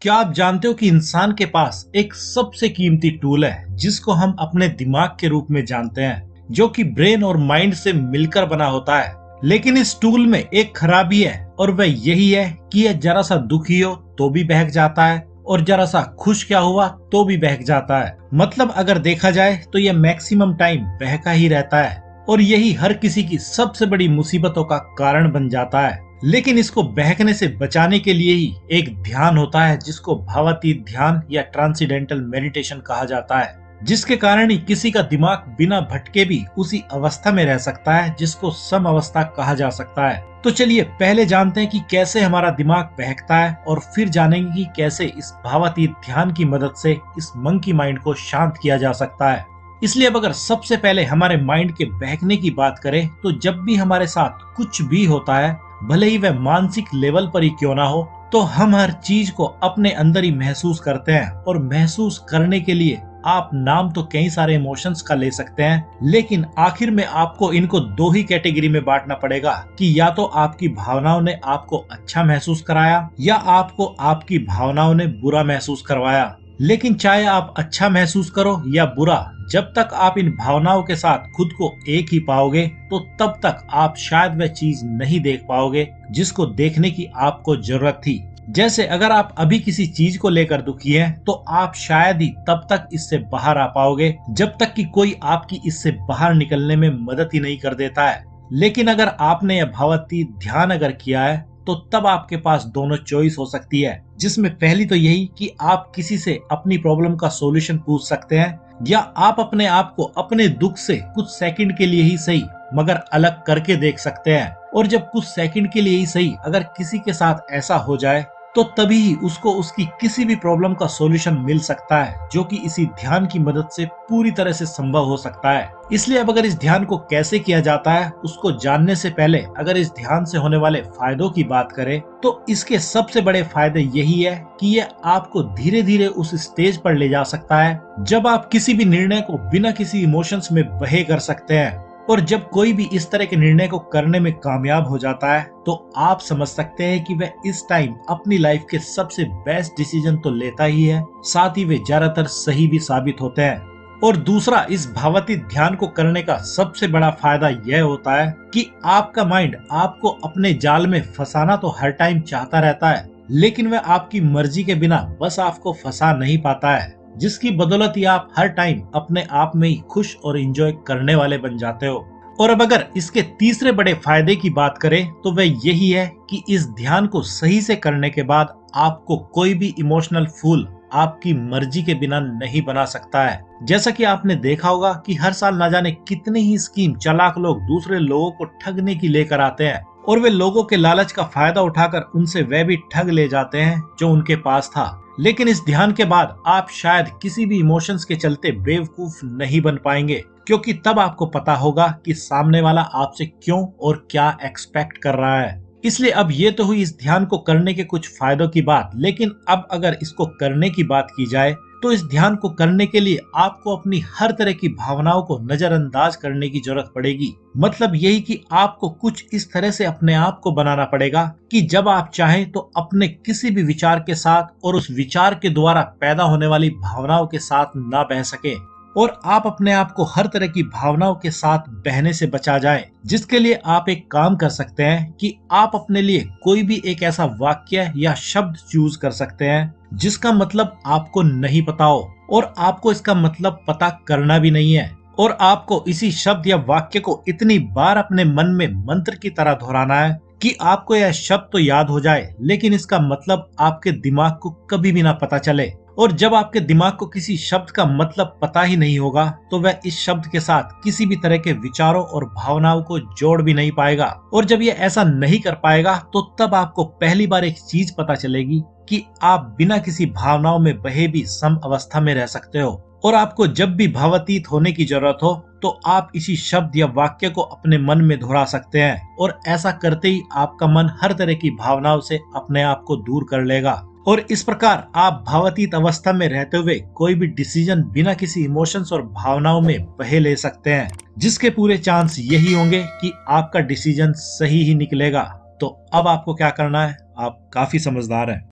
क्या आप जानते हो कि इंसान के पास एक सबसे कीमती टूल है जिसको हम अपने दिमाग के रूप में जानते हैं, जो कि ब्रेन और माइंड से मिलकर बना होता है। लेकिन इस टूल में एक खराबी है और वह यही है कि यह जरा सा दुखी हो तो भी बहक जाता है और जरा सा खुश क्या हुआ तो भी बहक जाता है। मतलब अगर देखा जाए तो यह मैक्सिमम टाइम बहका ही रहता है और यही हर किसी की सबसे बड़ी मुसीबतों का कारण बन जाता है। लेकिन इसको बहकने से बचाने के लिए ही एक ध्यान होता है जिसको भावातीत ध्यान या ट्रांसेंडेंटल मेडिटेशन कहा जाता है, जिसके कारण ही किसी का दिमाग बिना भटके भी उसी अवस्था में रह सकता है जिसको सम अवस्था कहा जा सकता है। तो चलिए पहले जानते हैं कि कैसे हमारा दिमाग बहकता है और फिर जानेंगे कि कैसे इस भावातीत ध्यान की मदद से इस मंकी माइंड को शांत किया जा सकता है। इसलिए अब अगर सबसे पहले हमारे माइंड के बहकने की बात करें तो जब भी हमारे साथ कुछ भी होता है, भले ही वह मानसिक लेवल पर ही क्यों ना हो, तो हम हर चीज को अपने अंदर ही महसूस करते हैं। और महसूस करने के लिए आप नाम तो कई सारे इमोशंस का ले सकते हैं, लेकिन आखिर में आपको इनको दो ही कैटेगरी में बांटना पड़ेगा कि या तो आपकी भावनाओं ने आपको अच्छा महसूस कराया या आपको आपकी भावनाओं ने बुरा महसूस करवाया। लेकिन चाहे आप अच्छा महसूस करो या बुरा, जब तक आप इन भावनाओं के साथ खुद को एक ही पाओगे तो तब तक आप शायद वह चीज नहीं देख पाओगे जिसको देखने की आपको जरूरत थी। जैसे अगर आप अभी किसी चीज को लेकर दुखी हैं तो आप शायद ही तब तक इससे बाहर आ पाओगे जब तक कि कोई आपकी इससे बाहर निकलने में मदद ही नहीं कर देता है। लेकिन अगर आपने यह भावातीत ध्यान अगर किया है तो तब आपके पास दोनों चॉइस हो सकती है, जिसमें पहली तो यही कि आप किसी से अपनी प्रॉब्लम का सॉल्यूशन पूछ सकते हैं, या आप अपने आप को अपने दुख से कुछ सेकंड के लिए ही सही मगर अलग करके देख सकते हैं। और जब कुछ सेकंड के लिए ही सही अगर किसी के साथ ऐसा हो जाए तो तभी ही उसको उसकी किसी भी प्रॉब्लम का सॉल्यूशन मिल सकता है, जो कि इसी ध्यान की मदद से पूरी तरह से संभव हो सकता है। इसलिए अब अगर इस ध्यान को कैसे किया जाता है उसको जानने से पहले अगर इस ध्यान से होने वाले फायदों की बात करें तो इसके सबसे बड़े फायदे यही है कि यह आपको धीरे धीरे उस स्टेज पर ले जा सकता है जब आप किसी भी निर्णय को बिना किसी इमोशंस में बहे कर सकते हैं। और जब कोई भी इस तरह के निर्णय को करने में कामयाब हो जाता है तो आप समझ सकते हैं कि वह इस टाइम अपनी लाइफ के सबसे बेस्ट डिसीजन तो लेता ही है, साथ ही वे ज्यादातर सही भी साबित होते हैं। और दूसरा, इस भावातीत ध्यान को करने का सबसे बड़ा फायदा यह होता है कि आपका माइंड आपको अपने जाल में फंसाना तो हर टाइम चाहता रहता है, लेकिन वह आपकी मर्जी के बिना बस आपको फंसा नहीं पाता है, जिसकी बदौलत ही आप हर टाइम अपने आप में ही खुश और एंजॉय करने वाले बन जाते हो। और अब अगर इसके तीसरे बड़े फायदे की बात करें तो वह यही है कि इस ध्यान को सही से करने के बाद आपको कोई भी इमोशनल फूल आपकी मर्जी के बिना नहीं बना सकता है। जैसा कि आपने देखा होगा कि हर साल न जाने कितनी ही स्कीम चालाक लोग दूसरे लोगों को ठगने की लेकर आते हैं और वे लोगों के लालच का फायदा उठाकर उनसे वह भी ठग ले जाते हैं जो उनके पास था। लेकिन इस ध्यान के बाद आप शायद किसी भी इमोशंस के चलते बेवकूफ नहीं बन पाएंगे, क्योंकि तब आपको पता होगा कि सामने वाला आपसे क्यों और क्या एक्सपेक्ट कर रहा है। इसलिए अब ये तो हुई इस ध्यान को करने के कुछ फायदों की बात, लेकिन अब अगर इसको करने की बात की जाए तो इस ध्यान को करने के लिए आपको अपनी हर तरह की भावनाओं को नजरअंदाज करने की जरूरत पड़ेगी। मतलब यही कि आपको कुछ इस तरह से अपने आप को बनाना पड़ेगा कि जब आप चाहें तो अपने किसी भी विचार के साथ और उस विचार के द्वारा पैदा होने वाली भावनाओं के साथ ना बह सके, और आप अपने आप को हर तरह की भावनाओं के साथ बहने से बचा जाएं। जिसके लिए आप एक काम कर सकते हैं कि आप अपने लिए कोई भी एक ऐसा वाक्य या शब्द चूज कर सकते हैं जिसका मतलब आपको नहीं पता हो और आपको इसका मतलब पता करना भी नहीं है, और आपको इसी शब्द या वाक्य को इतनी बार अपने मन में मंत्र की तरह दोहराना है कि आपको यह शब्द तो याद हो जाए लेकिन इसका मतलब आपके दिमाग को कभी भी ना पता चले। और जब आपके दिमाग को किसी शब्द का मतलब पता ही नहीं होगा तो वह इस शब्द के साथ किसी भी तरह के विचारों और भावनाओं को जोड़ भी नहीं पाएगा। और जब ये ऐसा नहीं कर पाएगा तो तब आपको पहली बार एक चीज पता चलेगी कि आप बिना किसी भावनाओं में बहे भी सम अवस्था में रह सकते हो। और आपको जब भी भावातीत होने की जरूरत हो तो आप इसी शब्द या वाक्य को अपने मन में दोहरा सकते हैं, और ऐसा करते ही आपका मन हर तरह की भावनाओं से अपने आप को दूर कर लेगा। और इस प्रकार आप भावातीत अवस्था में रहते हुए कोई भी डिसीजन बिना किसी इमोशंस और भावनाओं में बहे ले सकते हैं, जिसके पूरे चांस यही होंगे कि आपका डिसीजन सही ही निकलेगा। तो अब आपको क्या करना है, आप काफी समझदार हैं।